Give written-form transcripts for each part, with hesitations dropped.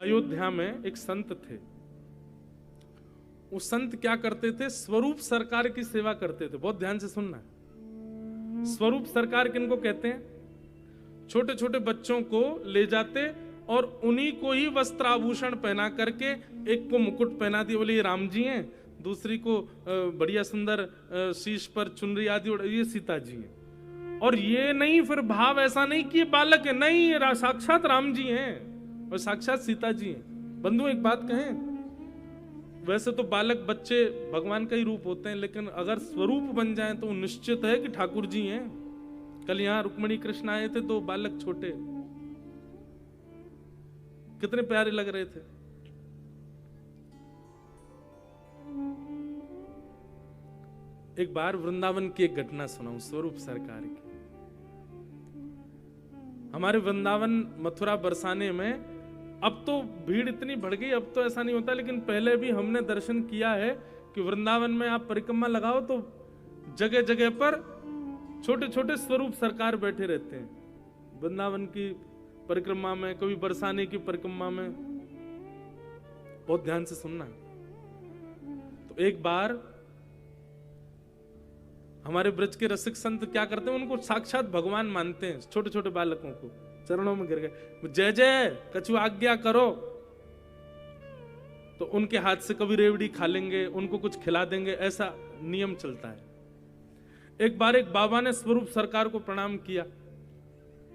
अयोध्या में एक संत थे। वो संत क्या करते थे? स्वरूप सरकार की सेवा करते थे। बहुत ध्यान से सुनना। स्वरूप सरकार किनको कहते हैं? छोटे छोटे बच्चों को ले जाते और उन्हीं को ही वस्त्र आभूषण पहना करके, एक को मुकुट पहना दिया, बोले ये राम जी हैं, दूसरी को बढ़िया सुंदर शीश पर चुनरी आदि, ये सीता जी हैं। और ये नहीं फिर भाव ऐसा नहीं कि ये बालक है, नहीं, ये साक्षात राम जी हैं और साक्षात सीता जी हैं। बंधु एक बात कहें, वैसे तो बालक बच्चे भगवान का ही रूप होते हैं, लेकिन अगर स्वरूप बन जाए तो निश्चित है कि ठाकुर जी हैं। कल यहां रुक्मिणी कृष्ण आए थे तो बालक छोटे, कितने प्यारे लग रहे थे। एक बार वृंदावन की एक घटना सुनाऊं, स्वरूप सरकार की। हमारे वृंदावन मथुरा बरसाने में अब तो भीड़ इतनी बढ़ गई, अब तो ऐसा नहीं होता, लेकिन पहले भी हमने दर्शन किया है कि वृंदावन में आप परिक्रमा लगाओ तो जगह जगह पर छोटे छोटे स्वरूप सरकार बैठे रहते हैं। वृंदावन की परिक्रमा में, कभी बरसाने की परिक्रमा में, बहुत ध्यान से सुनना। तो एक बार हमारे ब्रज के रसिक संत क्या करते हैं, उनको साक्षात भगवान मानते हैं। छोटे छोटे बालकों को चरणों में गिर गए, जय जय कछु आज्ञा करो, तो उनके हाथ से कभी रेवड़ी खा लेंगे, उनको कुछ खिला देंगे, ऐसा नियम चलता है। एक बार एक बाबा ने स्वरूप सरकार को प्रणाम किया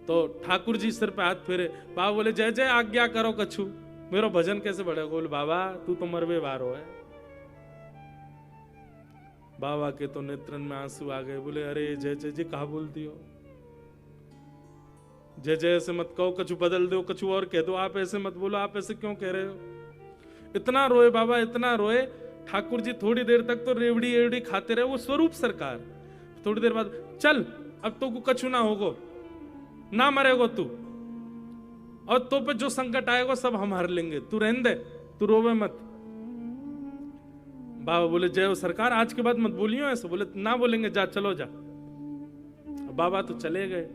तो ठाकुर जी सिर पे हाथ फेरे, बाबा बोले जय जय आज्ञा करो कछु, मेरा भजन कैसे बढ़ेगा? बोले बाबा तू तो मरवे वारो है। बाबा के तो नेत्रन में आंसू आ गए, बोले अरे जय जय जी कहा बोलती हो, जय जय ऐसे मत कहो, कछु बदल दो, कछु और कह दो, आप ऐसे मत बोलो, आप ऐसे क्यों कह रहे हो? इतना रोए बाबा, इतना रोए। ठाकुर जी थोड़ी देर तक तो रेवड़ी एवड़ी खाते रहे, वो स्वरूप सरकार। थोड़ी देर बाद, चल अब तो कछु ना होगो, ना मरेगो तू, और तो पे जो संकट आएगा सब हम हर लेंगे, तू रहने दे, तू रोवे मत। बाबा बोले जय हो सरकार, आज के बाद मत बोलियो ऐसे। बोले ना बोलेंगे, जा चलो जा। बाबा तो चले गए।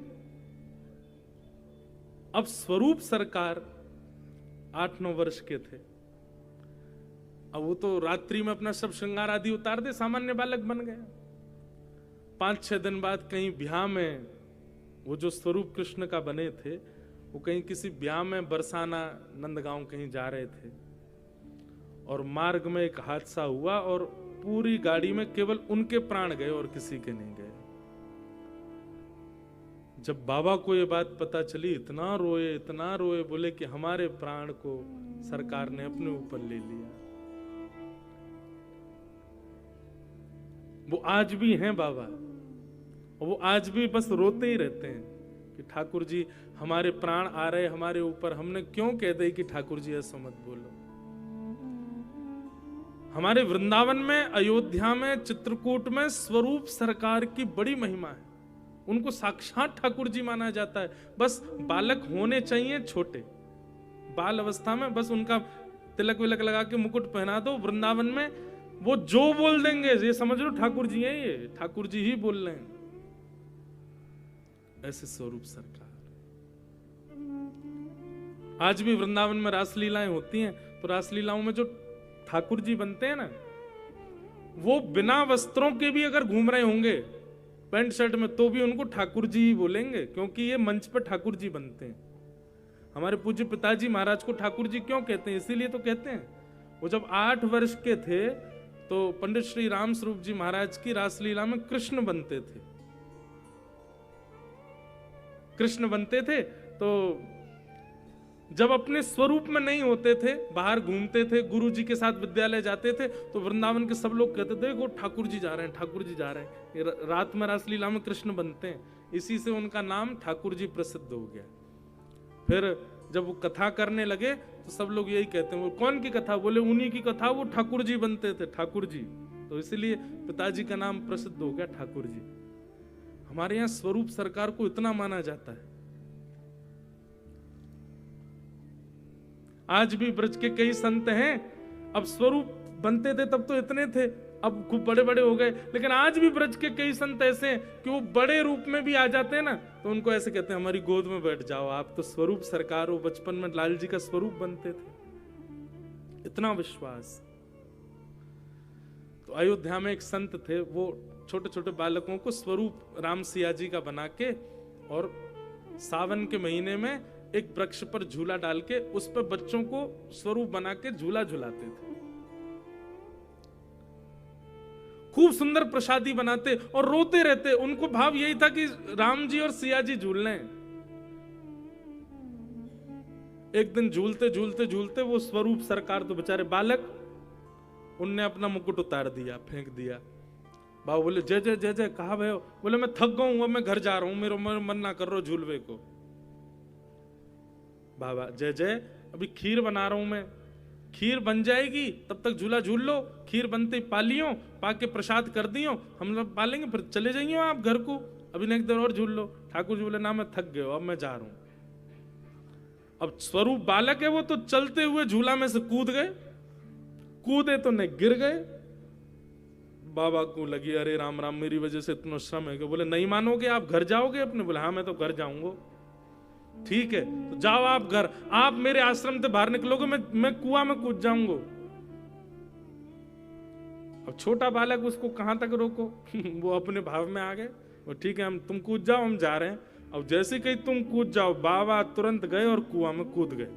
अब स्वरूप सरकार 8-9 वर्ष के थे। अब वो तो रात्रि में अपना सब श्रृंगार आदि उतार दे, सामान्य बालक बन गए। 5-6 दिन बाद कहीं ब्याह में, वो जो स्वरूप कृष्ण का बने थे, वो कहीं किसी ब्याह में बरसाना नंदगांव कहीं जा रहे थे और मार्ग में एक हादसा हुआ और पूरी गाड़ी में केवल उनके प्राण गए और किसी के नहीं गए। जब बाबा को ये बात पता चली, इतना रोए, बोले कि हमारे प्राण को सरकार ने अपने ऊपर ले लिया। वो आज भी हैं बाबा, और वो आज भी बस रोते ही रहते हैं कि ठाकुर जी हमारे प्राण आ रहे हमारे ऊपर, हमने क्यों कह दे कि ठाकुर जी ऐसा मत बोलो। हमारे वृंदावन में, अयोध्या में, चित्रकूट में स्वरूप सरकार की बड़ी महिमा है। उनको साक्षात ठाकुर जी माना जाता है। बस बालक होने चाहिए छोटे, बाल अवस्था में बस उनका तिलक विलक लगा के मुकुट पहना दो। वृंदावन में वो जो बोल देंगे ये समझ लो ठाकुर जी हैं, ये ठाकुर जी ही बोल रहे हैं। ऐसे स्वरूप सरकार। आज भी वृंदावन में रासलीलाएं होती हैं, तो रासलीलाओं में जो ठाकुर जी बनते हैं ना, वो बिना वस्त्रों के भी अगर घूम रहे होंगे पैंट शर्ट में, तो भी उनको ठाकुर जी ही बोलेंगे, क्योंकि ये मंच पर ठाकुर जी बनते हैं। हमारे पूज्य पिताजी महाराज को ठाकुर जी क्यों कहते हैं? इसीलिए तो कहते हैं, वो जब 8 वर्ष के थे तो पंडित श्री राम स्वरूप जी महाराज की रासलीला में कृष्ण बनते थे। कृष्ण बनते थे तो जब अपने स्वरूप में नहीं होते थे, बाहर घूमते थे, गुरु जी के साथ विद्यालय जाते थे, तो वृंदावन के सब लोग कहते थे देखो ठाकुर जी जा रहे हैं, ठाकुर जी जा रहे हैं। रात में रासलीला में कृष्ण बनते हैं, इसी से उनका नाम ठाकुर जी प्रसिद्ध हो गया। फिर जब वो कथा करने लगे तो सब लोग यही कहते हैं, वो कौन की कथा? बोले उन्हीं की कथा, वो ठाकुर जी बनते थे, ठाकुर जी। तो इसीलिए पिताजी का नाम प्रसिद्ध हो गया ठाकुर जी। हमारे यहाँ स्वरूप सरकार को इतना माना जाता है। आज भी ब्रज के कई संत हैं, अब स्वरूप बनते थे तब तो इतने थे, अब खूब बड़े बड़े हो गए, लेकिन आज भी ब्रज के कई संत ऐसे हैं कि वो बड़े रूप में भी आ जाते हैं ना, तो उनको ऐसे कहते हैं हमारी गोद में बैठ जाओ, आप तो स्वरूप सरकार हो। बचपन में लाल जी का स्वरूप बनते थे। इतना विश्वास। तो अयोध्या में एक संत थे, वो छोटे छोटे बालकों को स्वरूप राम सिया जी का बना के और सावन के महीने में एक वृक्ष पर झूला डाल के उस पर बच्चों को स्वरूप बना के झूला झुलाते थे। खूब सुंदर प्रसादी बनाते और रोते रहते। उनको भाव यही था कि राम जी और सिया जी झूल रहे हैं। एक दिन झूलते झूलते झूलते वो स्वरूप सरकार तो बेचारे बालक, उनने अपना मुकुट उतार दिया, फेंक दिया। बाबू बोले जय जय जय जय, कहा भयो? बोले मैं थक गया हूं, अब मैं घर जा रहा हूं, मेरा मन ना कर रहा झूलवे को। बाबा जय जय, अभी खीर बना रहा हूं मैं, खीर बन जाएगी तब तक झूला झूल लो, खीर बनते पालियो, पाके प्रसाद कर दियो, हम लोग पालेंगे, फिर चले जाइए आप घर को, अभी एक देर और झूल लो। ठाकुर जी बोले ना मैं थक गए, अब मैं जा रहा हूं। अब स्वरूप बालक है, वो तो चलते हुए झूला में से कूद गए, कूदे तो नहीं गिर गए। बाबा को लगी अरे राम राम, मेरी वजह से इतना श्रम है। बोले नहीं मानोगे, आप घर जाओगे अपने? बोले हाँ मैं तो घर जाऊंगा। ठीक है तो जाओ आप घर, आप मेरे आश्रम से बाहर निकलोगे, मैं कुआं में कूद जाऊंगा। अब छोटा बालक, उसको कहां तक रोको? वो अपने भाव में आ गए। वो ठीक है, हम तुम कूद जाओ, हम जा रहे हैं। अब जैसे कहीं तुम कूद जाओ, बाबा तुरंत गए और कुआं में कूद गए।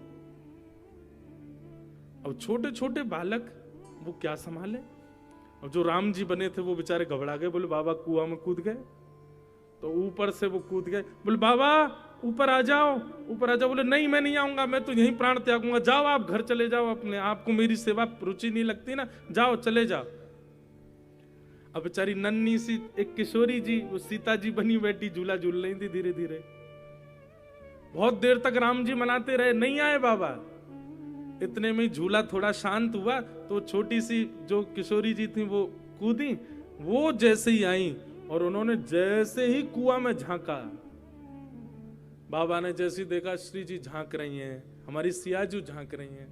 अब छोटे छोटे बालक वो क्या संभाले? और जो राम जी बने थे वो बेचारे घबरा गए, बोले बाबा कुआं में कूद गए। तो ऊपर से वो कूद गए, बोले बाबा ऊपर आ जाओ, ऊपर आ जाओ। बोले नहीं मैं नहीं आऊंगा, मैं तो यहीं प्राण त्यागूंगा, जाओ आप घर चले जाओ अपने, आपको मेरी सेवा रुचि नहीं लगती ना, जाओ चले जाओ। अब बेचारी नन्ही सी एक किशोरी जी, वो सीता जी बनी बैठी झूला झूल रही थी धीरे धीरे। बहुत देर तक राम जी मनाते रहे, नहीं आए बाबा। इतने में झूला थोड़ा शांत हुआ तो छोटी सी जो किशोरी जी थी वो कूदी। वो जैसे ही आई और उन्होंने जैसे ही कुआं में झांका, बाबा ने जैसे देखा श्री जी झांक रही हैं, हमारी सिया जी झांक रही हैं।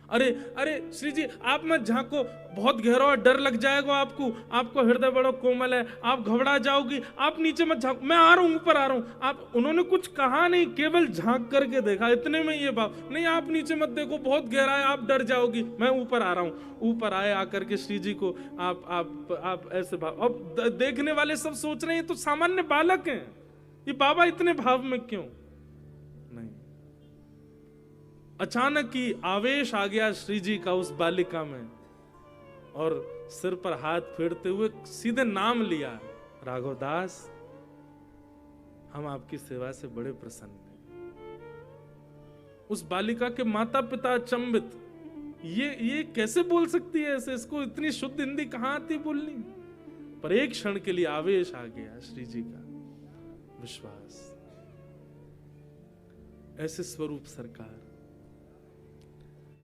अरे अरे श्री जी आप मत झांको, बहुत गहरा डर लग जाएगा आपको, आपको हृदय बड़ा कोमल है, आप घबरा जाओगी, आप नीचे मत झांको, मैं आ रहा हूं, ऊपर आ रहा हूं। आप उन्होंने कुछ कहा नहीं, केवल झांक करके देखा। इतने में ये बात, नहीं आप नीचे मत देखो, बहुत गहरा है, आप डर जाओगी, मैं ऊपर आ रहा हूं। ऊपर आए, आकर के श्री जी को आप ऐसे भाव। अब देखने वाले सब सोच रहे हैं तो सामान्य बालक हैं, ये बाबा इतने भाव में क्यों? नहीं, अचानक ही आवेश आ गया श्री जी का उस बालिका में, और सिर पर हाथ फेरते हुए सीधे नाम लिया, राघवदास हम आपकी सेवा से बड़े प्रसन्न हैं। उस बालिका के माता पिता अचंभित, ये कैसे बोल सकती है ऐसे, इसको इतनी शुद्ध हिंदी कहां आती बोलनी? पर एक क्षण के लिए आवेश आ गया श्री जी का, विश्वास। ऐसे स्वरूप सरकार